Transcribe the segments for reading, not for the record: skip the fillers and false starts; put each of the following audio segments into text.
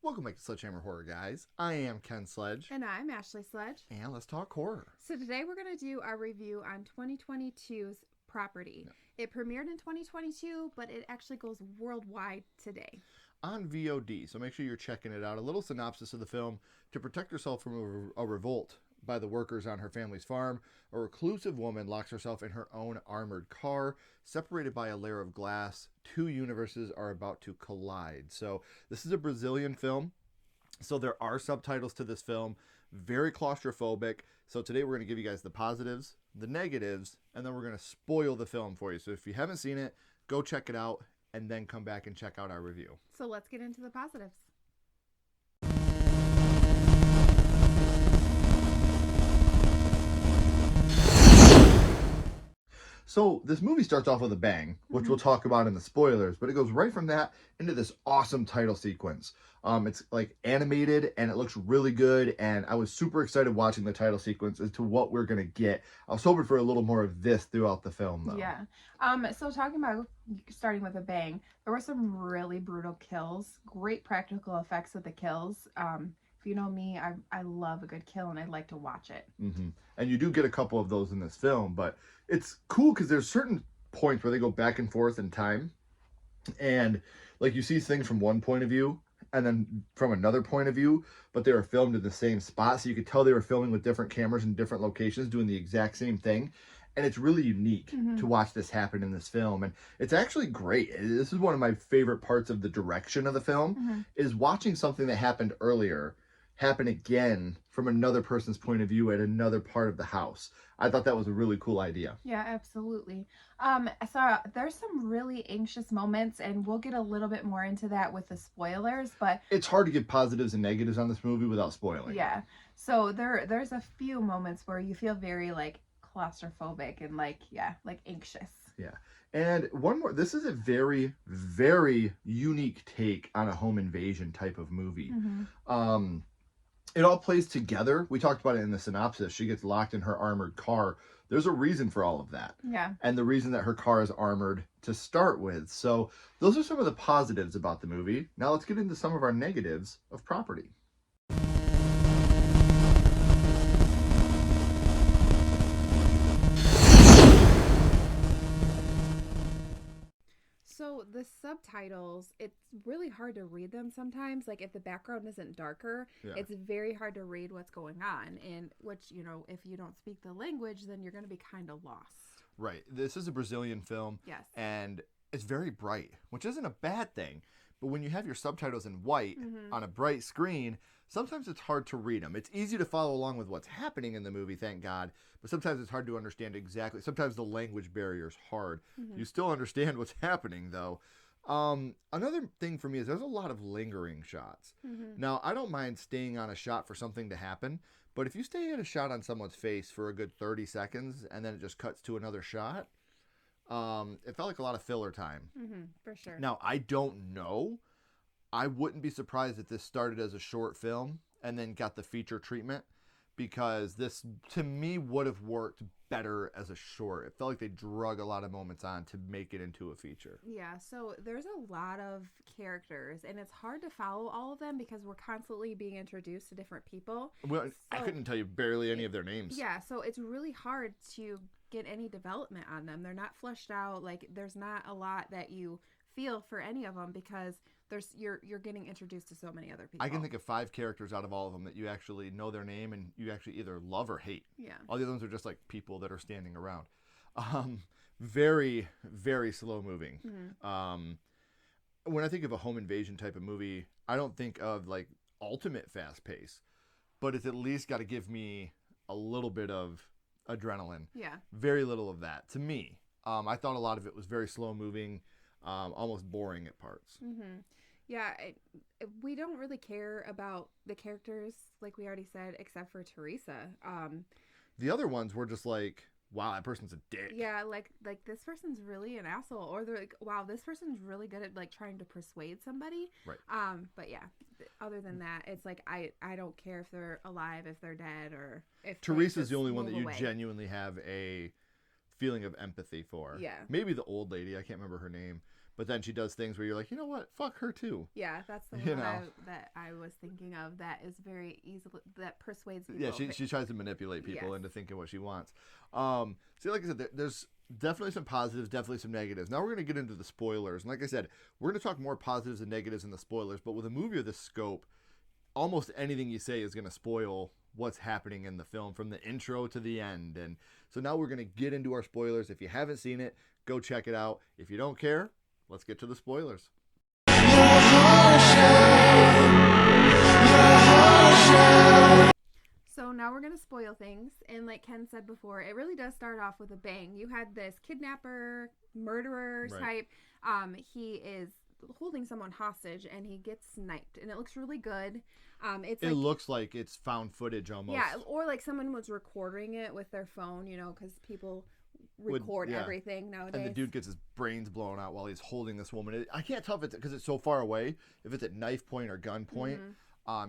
Welcome back to Sledgehammer Horror, guys. I am Ken Sledge. And I'm Ashley Sledge. And let's talk horror. So today we're going to do our review on 2022's Property. Yeah. It premiered in 2022, but it actually goes worldwide today. On VOD, so make sure you're checking it out. A little synopsis of the film. To protect herself from a revolt by the workers on her family's farm, a reclusive woman locks herself in her own armored car. Separated by a layer of glass, two universes are about to collide. So this is a Brazilian film, so there are subtitles to this film. Very claustrophobic. So today we're going to give you guys the positives, the negatives, and then we're going to spoil the film for you. So if you haven't seen it, go check it out and then come back and check out our review. So let's get into the positives. So this movie starts off with a bang, which we'll talk about in the spoilers, but it goes right from that into this awesome title sequence. It's like animated and it looks really good, and I was super excited watching the title sequence as to what we're gonna get. I was hoping for a little more of this throughout the film, though. Yeah. So talking about starting with a bang, there were some really brutal kills. Great practical effects with the kills. If you know me, I love a good kill and I'd like to watch it. Mm-hmm. And you do get a couple of those in this film, but it's cool because there's certain points where they go back and forth in time, and like you see things from one point of view and then from another point of view, but they were filmed in the same spot, so you could tell they were filming with different cameras in different locations doing the exact same thing. And it's really unique to watch this happen in this film, and it's actually great. This is one of my favorite parts of the direction of the film, is watching something that happened earlier happen again from another person's point of view at another part of the house. I thought that was a really cool idea. Yeah, absolutely. So there's some really anxious moments, and we'll get a little bit more into that with the spoilers, but it's hard to give positives and negatives on this movie without spoiling. Yeah. So there's a few moments where you feel very like claustrophobic and like anxious. Yeah. And one more, this is a very, very unique take on a home invasion type of movie. It all plays together. We talked about it in the synopsis. She gets locked in her armored car. There's a reason for all of that. Yeah. And the reason that her car is armored to start with. So those are some of the positives about the movie. Now let's get into some of our negatives of Property. So the subtitles, it's really hard to read them sometimes. Like if the background isn't darker, it's very hard to read what's going on. And which, if you don't speak the language, then you're going to be kind of lost. Right. This is a Brazilian film. Yes. And it's very bright, which isn't a bad thing. But when you have your subtitles in white on a bright screen, sometimes it's hard to read them. It's easy to follow along with what's happening in the movie, thank God. But sometimes it's hard to understand exactly. Sometimes the language barrier is hard. You still understand what's happening, though. Another thing for me is there's a lot of lingering shots. Now, I don't mind staying on a shot for something to happen. But if you stay at a shot on someone's face for a good 30 seconds and then it just cuts to another shot, it felt like a lot of filler time. For sure. Now, I don't know. I wouldn't be surprised if this started as a short film and then got the feature treatment, because this, to me, would have worked better as a short. It felt like they drug a lot of moments on to make it into a feature. Yeah, so there's a lot of characters, and it's hard to follow all of them because we're constantly being introduced to different people. Well, I couldn't tell you barely any of their names. Yeah, so it's really hard to get any development on them. They're not fleshed out. Like, there's not a lot that you feel for any of them because you're getting introduced to so many other people. I can think of 5 characters out of all of them that you actually know their name and you actually either love or hate. Yeah. All the other ones are just like people that are standing around. Very, very slow moving. When I think of a home invasion type of movie, I don't think of like ultimate fast pace, but it's at least got to give me a little bit of adrenaline. Yeah. Very little of that to me. I thought a lot of it was very slow moving, almost boring at parts. Yeah, we don't really care about the characters, like we already said, except for Teresa. The other ones were just like, wow, that person's a dick. Yeah, like this person's really an asshole, or they're like, wow, this person's really good at like trying to persuade somebody. Right. But yeah, other than that, it's like I don't care if they're alive, if they're dead, or if Teresa's the only one that you genuinely have a feeling of empathy for. Yeah. Maybe the old lady, I can't remember her name. But then she does things where you're like, you know what? Fuck her too. Yeah, that's the You one know? that I was thinking of. That is very easily that persuades people. Yeah, she tries to manipulate people Yes. into thinking what she wants. See, like I said, there's definitely some positives, definitely some negatives. Now we're going to get into the spoilers. And like I said, we're going to talk more positives and negatives in the spoilers. But with a movie of this scope, almost anything you say is going to spoil what's happening in the film from the intro to the end. And so now we're going to get into our spoilers. If you haven't seen it, go check it out. If you don't care, let's get to the spoilers. So now we're going to spoil things. And like Ken said before, it really does start off with a bang. You had this kidnapper, murderer type. He is holding someone hostage and he gets sniped. And it looks really good. It looks like it's found footage almost. Yeah, or like someone was recording it with their phone, because people record everything nowadays. And the dude gets his brains blown out while he's holding this woman. I can't tell if it's because it's so far away, if it's at knife point or gun point.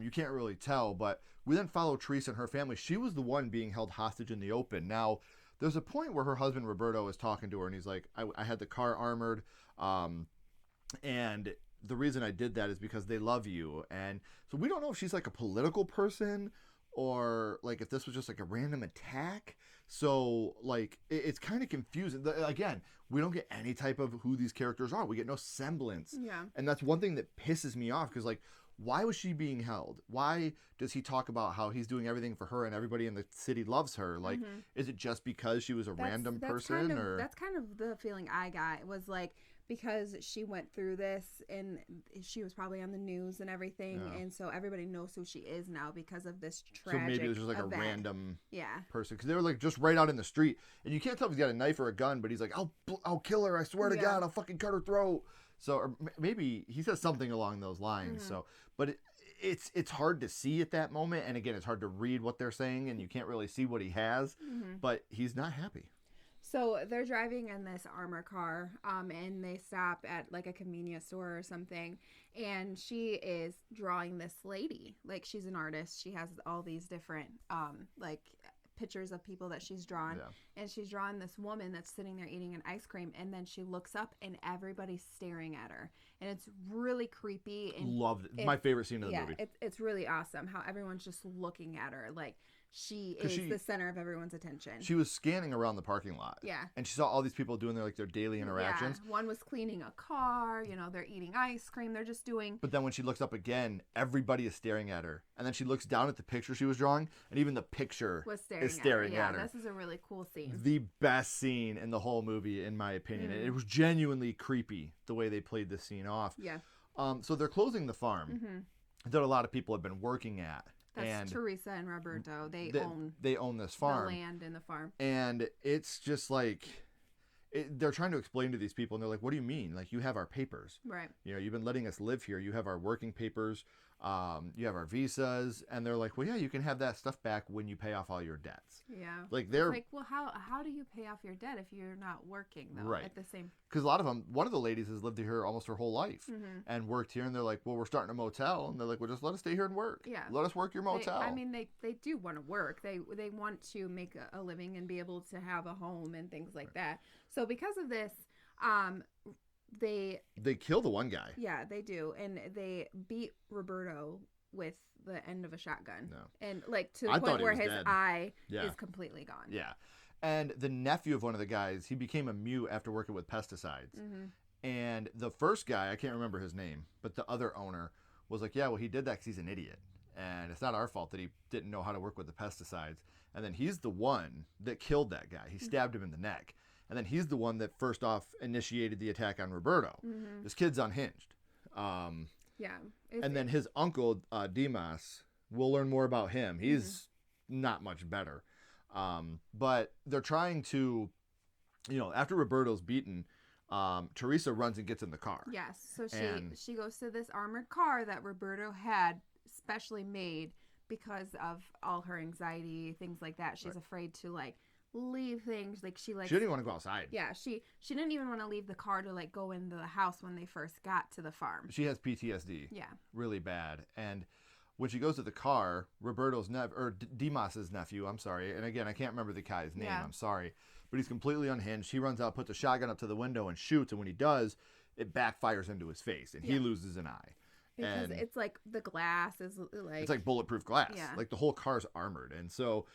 You can't really tell, but we then follow Teresa and her family. She was the one being held hostage in the open. Now, there's a point where her husband Roberto is talking to her, and he's like, I had the car armored, and the reason I did that is because they love you. And so we don't know if she's like a political person or like if this was just like a random attack. So like it's kind of confusing. Again, we don't get any type of who these characters are. We get no semblance. Yeah. And that's one thing that pisses me off because like, why was she being held? Why does he talk about how he's doing everything for her and everybody in the city loves her? Like, is it just because she was a random person? Or that's kind of the feeling I got was like, because she went through this and she was probably on the news and everything. Yeah. And so everybody knows who she is now because of this tragic So maybe it was just like event. A random person. Because they were like just right out in the street. And you can't tell if he's got a knife or a gun, but he's like, I'll kill her. I swear to God, I'll fucking cut her throat. So or maybe he says something along those lines. So, but it's hard to see at that moment. And again, it's hard to read what they're saying and you can't really see what he has. But he's not happy. So they're driving in this armor car, and they stop at like a convenience store or something, and she is drawing this lady. Like she's an artist. She has all these different like pictures of people that she's drawn, and she's drawing this woman that's sitting there eating an ice cream, and then she looks up and everybody's staring at her, and it's really creepy. And loved it. My favorite scene of the movie. It's really awesome how everyone's just looking at her like. She is the center of everyone's attention. She was scanning around the parking lot. Yeah. And she saw all these people doing their daily interactions. Yeah. One was cleaning a car, they're eating ice cream, they're just doing... But then when she looks up again, everybody is staring at her. And then she looks down at the picture she was drawing, and even the picture is staring at her. Yeah, this is a really cool scene. The best scene in the whole movie, in my opinion. It was genuinely creepy, the way they played this scene off. Yeah. So they're closing the farm that a lot of people have been working at. That's Teresa and Roberto. They own this farm. The land and the farm. And it's just like they're trying to explain to these people, and they're like, "What do you mean? Like, you have our papers, right? You've been letting us live here. You have our working papers. You have our visas." And they're like, "Well, yeah, you can have that stuff back when you pay off all your debts." Yeah. Like they're like, well, how do you pay off your debt if you're not working though? Right. At the same. Because a lot of them, one of the ladies has lived here almost her whole life and worked here, and they're like, "Well, we're starting a motel," and they're like, "Well, just let us stay here and work. Yeah. Let us work your motel." They do want to work. They want to make a living and be able to have a home and things like that. So because of this, they kill the one guy. Yeah, they do, and they beat Roberto with the end of a shotgun. No. And like to the point where his eye is completely gone. Yeah. And the nephew of one of the guys, he became a mute after working with pesticides. And the first guy, I can't remember his name, but the other owner was like, "Yeah, well, he did that because he's an idiot. And it's not our fault that he didn't know how to work with the pesticides." And then he's the one that killed that guy. He stabbed him in the neck. And then he's the one that first off initiated the attack on Roberto. This kid's unhinged. Yeah. And then his uncle, Dimas, we'll learn more about him. He's not much better. But they're trying to, after Roberto's beaten, Teresa runs and gets in the car. Yes. So she goes to this armored car that Roberto had specially made because of all her anxiety, things like that. She's afraid to like leave things. Like she didn't even want to go outside. Yeah, she didn't even want to leave the car to like go into the house when they first got to the farm. She has PTSD. Yeah. Really bad. And when she goes to the car, Roberto's Dimas's nephew, I'm sorry, and again, I can't remember the guy's name, I'm sorry, but he's completely unhinged. He runs out, puts a shotgun up to the window and shoots, and when he does, it backfires into his face, and he loses an eye. Because and it's like the glass is like... It's like bulletproof glass. Yeah. Like the whole car's armored. And so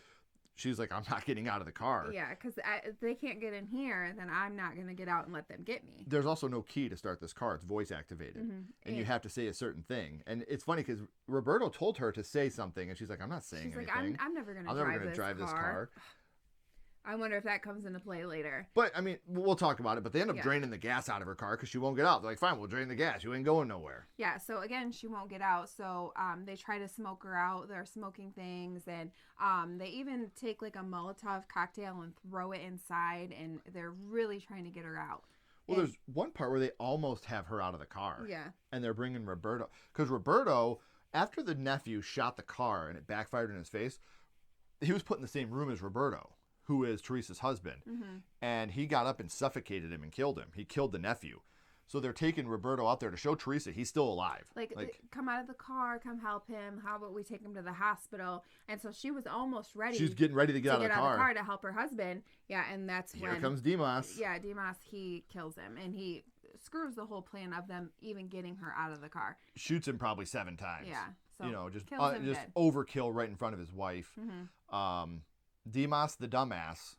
she's like, I'm not getting out of the car. Yeah, because if they can't get in here, then I'm not going to get out and let them get me. There's also no key to start this car. It's voice activated. Mm-hmm. And you have to say a certain thing. And it's funny because Roberto told her to say something, and she's like, I'm not saying anything. Like, I'm never going to drive this car. I wonder if that comes into play later. But, I mean, we'll talk about it. But they end up draining the gas out of her car because she won't get out. They're like, fine, we'll drain the gas. You ain't going nowhere. Yeah, so, again, she won't get out. So, they try to smoke her out. They're smoking things. And they even take, like, a Molotov cocktail and throw it inside. And they're really trying to get her out. Well, there's one part where they almost have her out of the car. Yeah. And they're bringing Roberto. Because Roberto, after the nephew shot the car and it backfired in his face, he was put in the same room as Roberto, who is Teresa's husband. Mm-hmm. And he got up and suffocated him and killed him. He killed the nephew. So they're taking Roberto out there to show Teresa he's still alive. Like, come out of the car, come help him. How about we take him to the hospital? And so she was almost ready. She's getting ready to get out of the car to help her husband. Yeah, and that's when... Here comes Dimas. Yeah, Dimas, he kills him. And he screws the whole plan of them even getting her out of the car. Shoots him probably 7 times. Yeah. So just dead. overkill right in front of his wife. Mm-hmm. Dimas, the dumbass,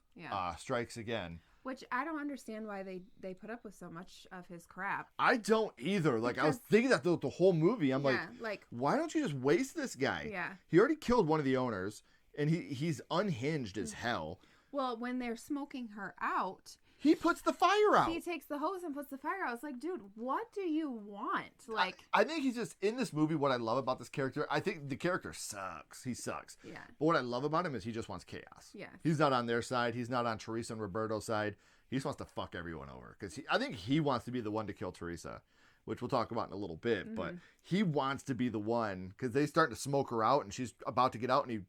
strikes again. Which I don't understand why they put up with so much of his crap. I don't either. Like, I was thinking that the whole movie. I'm like, why don't you just waste this guy? Yeah. He already killed one of the owners, and he's unhinged as hell. Well, when they're smoking her out... He puts the fire out. He takes the hose and puts the fire out. It's like, dude, what do you want? Like, I think he's just, in this movie, what I love about this character, I think the character sucks. He sucks. Yeah. But what I love about him is he just wants chaos. Yeah. He's not on their side. He's not on Teresa and Roberto's side. He just wants to fuck everyone over. Because I think he wants to be the one to kill Teresa, which we'll talk about in a little bit. Mm-hmm. But he wants to be the one, because they start to smoke her out, and she's about to get out, and he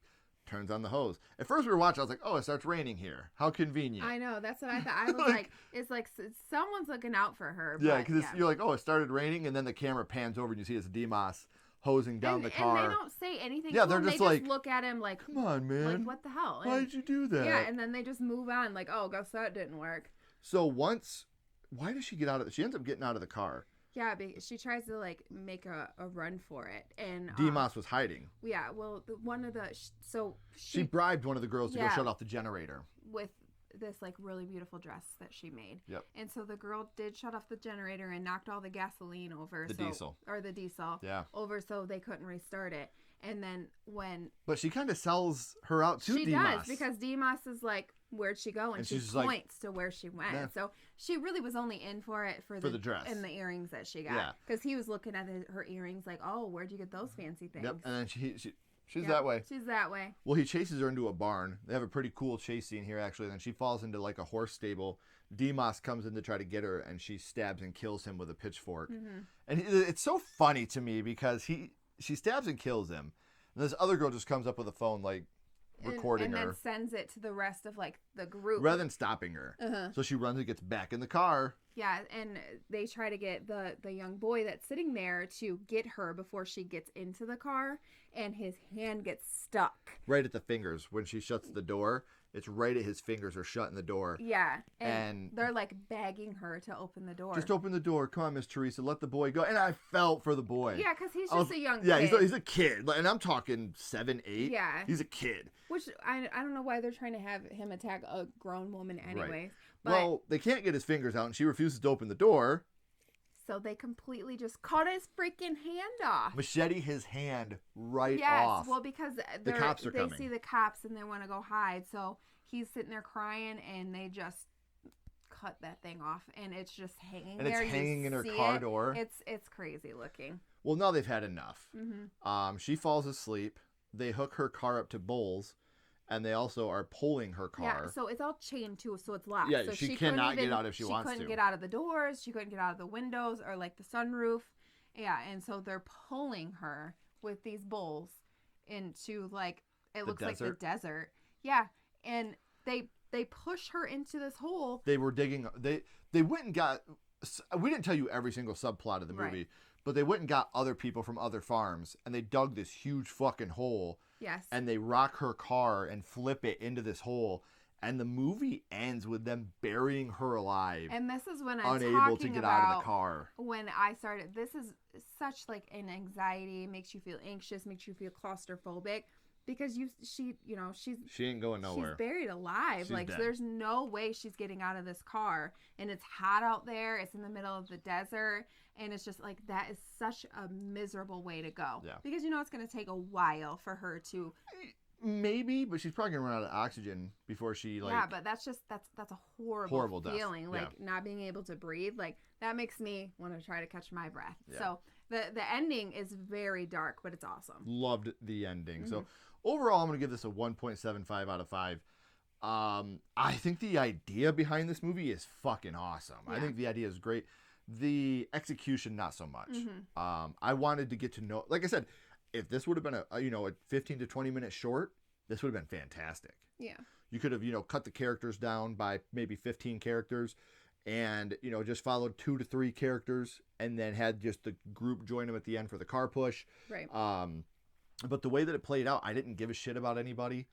turns on the hose. At first we were watching, I was like, oh, it starts raining here. How convenient. I know, that's what I thought. I was like, it's like someone's looking out for her. Yeah, because you're like, oh, it started raining, and then the camera pans over and you see it's Dimas hosing down the car. And they don't say anything. Yeah, they're just like, look at him like, come on, man. Like, what the hell? Why did you do that? Yeah, and then they just move on like, oh, guess that didn't work. So why does she get out of she ends up getting out of the car. Yeah, she tries to like make a run for it, and Dimas was hiding. Yeah, well, one of the she bribed one of the girls to go shut off the generator with this like really beautiful dress that she made. Yep. And so the girl did shut off the generator and knocked all the gasoline over. The diesel. Yeah. Over, so they couldn't restart it. And then but she kind of sells her out to Dimas. She does, because Dimas is like, where'd she go? And she points to where she went. Yeah. So she really was only in for it for the dress and the earrings that she got. Yeah. Because he was looking at her earrings like, oh, where'd you get those fancy things? Yep. And then she's that way. She's that way. Well, he chases her into a barn. They have a pretty cool chase scene here, actually. Then she falls into like a horse stable. Dimas comes in to try to get her, and she stabs and kills him with a pitchfork. Mm-hmm. And it's so funny to me because she stabs and kills him. And this other girl just comes up with a phone, like, recording her. And then sends it to the rest of, like, the group. Rather than stopping her. Uh-huh. So she runs and gets back in the car. Yeah, and they try to get the young boy that's sitting there to get her before she gets into the car, and his hand gets stuck. Right at the fingers. When she shuts the door, it's right at his fingers are shutting the door. Yeah, and they're, like, begging her to open the door. Just open the door. Come on, Miss Teresa. Let the boy go. And I felt for the boy. Yeah, because he's just a young kid. Yeah, he's a kid. And I'm talking 7, 8. Yeah. He's a kid. Which, I don't know why they're trying to have him attack a grown woman anyways. Right. But, well, they can't get his fingers out, and she refuses to open the door. So they completely just cut his freaking hand off. Machete his hand off. Yes, well, because the cops are coming. They see the cops and they want to go hide. So he's sitting there crying, and they just cut that thing off, and it's just hanging there. And it's hanging in her car door. It's crazy looking. Well, now they've had enough. Mm-hmm. She falls asleep. They hook her car up to bulls. And they also are pulling her car. Yeah, so it's all chained too, so it's locked. Yeah, so she cannot get out if she wants to. She couldn't get out of the doors. She couldn't get out of the windows or like the sunroof. Yeah, and so they're pulling her with these bulls into like looks like the desert. Yeah, and they push her into this hole. They were digging. They went and got. We didn't tell you every single subplot of the movie, right. But they went and got other people from other farms, and they dug this huge fucking hole. Yes. And they rock her car and flip it into this hole, And the movie ends with them burying her alive. And this is when I'm unable to talking get about out of the car. When I started, this is such like an anxiety, makes you feel anxious, makes you feel claustrophobic. Because she ain't going nowhere. She's buried alive. She's like dead. There's no way she's getting out of this car, and it's hot out there. It's in the middle of the desert, and it's just like that is such a miserable way to go. Yeah. Because it's going to take a while for her to. Maybe, but she's probably gonna run out of oxygen before she like. Yeah, but that's a horrible feeling. Death. Like not being able to breathe. Like that makes me want to try to catch my breath. Yeah. So the ending is very dark, but it's awesome. Loved the ending. So overall, I'm gonna give this a 1.75 out of 5. I think the idea behind this movie is fucking awesome. Yeah. I think the idea is great. The execution, not so much. I wanted to get to know, like I said, if this would have been a 15 to 20 minute short, this would have been fantastic. Yeah. You could have, cut the characters down by maybe 15 characters and, just followed 2 to 3 characters and then had just the group join them at the end for the car push. Right. But the way that it played out, I didn't give a shit about anybody.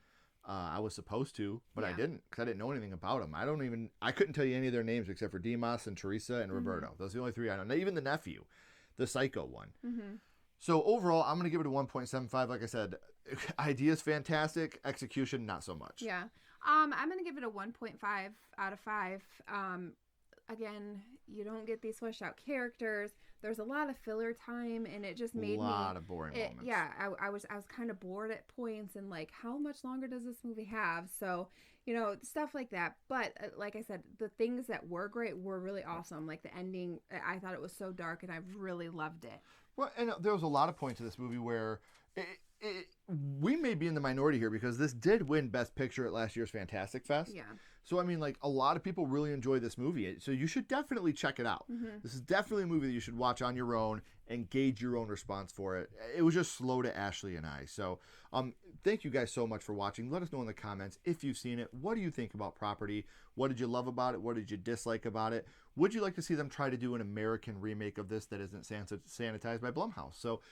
I was supposed to, but I didn't because I didn't know anything about them. I couldn't tell you any of their names except for Demas and Teresa and Roberto. Those are the only 3 I know. Not even the nephew, the psycho one. So overall, I'm going to give it a 1.75. Like I said, idea's fantastic. Execution, not so much. Yeah. I'm going to give it a 1.5 out of 5. Again, you don't get these fleshed out characters. There's a lot of filler time, and it just made me a lot of boring moments. Yeah, I was kind of bored at points, and like, how much longer does this movie have? So, stuff like that. But like I said, the things that were great were really awesome. Like the ending, I thought it was so dark, and I really loved it. Well, and there was a lot of points in this movie where we may be in the minority here because this did win Best Picture at last year's Fantastic Fest. Yeah. So, I mean, like, a lot of people really enjoy this movie. So you should definitely check it out. This is definitely a movie that you should watch on your own and gauge your own response for it. It was just slow to Ashley and I. So, thank you guys so much for watching. Let us know in the comments if you've seen it. What do you think about Property? What did you love about it? What did you dislike about it? Would you like to see them try to do an American remake of this that isn't sanitized by Blumhouse? So,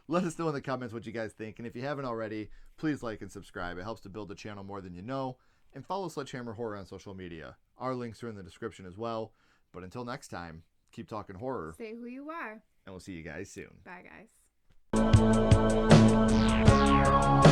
let us know in the comments what you guys think. And if you haven't already, please like and subscribe. It helps to build the channel more than you know. And follow Sledgehammer Horror on social media. Our links are in the description as well. But until next time, keep talking horror. Say who you are. And we'll see you guys soon. Bye, guys.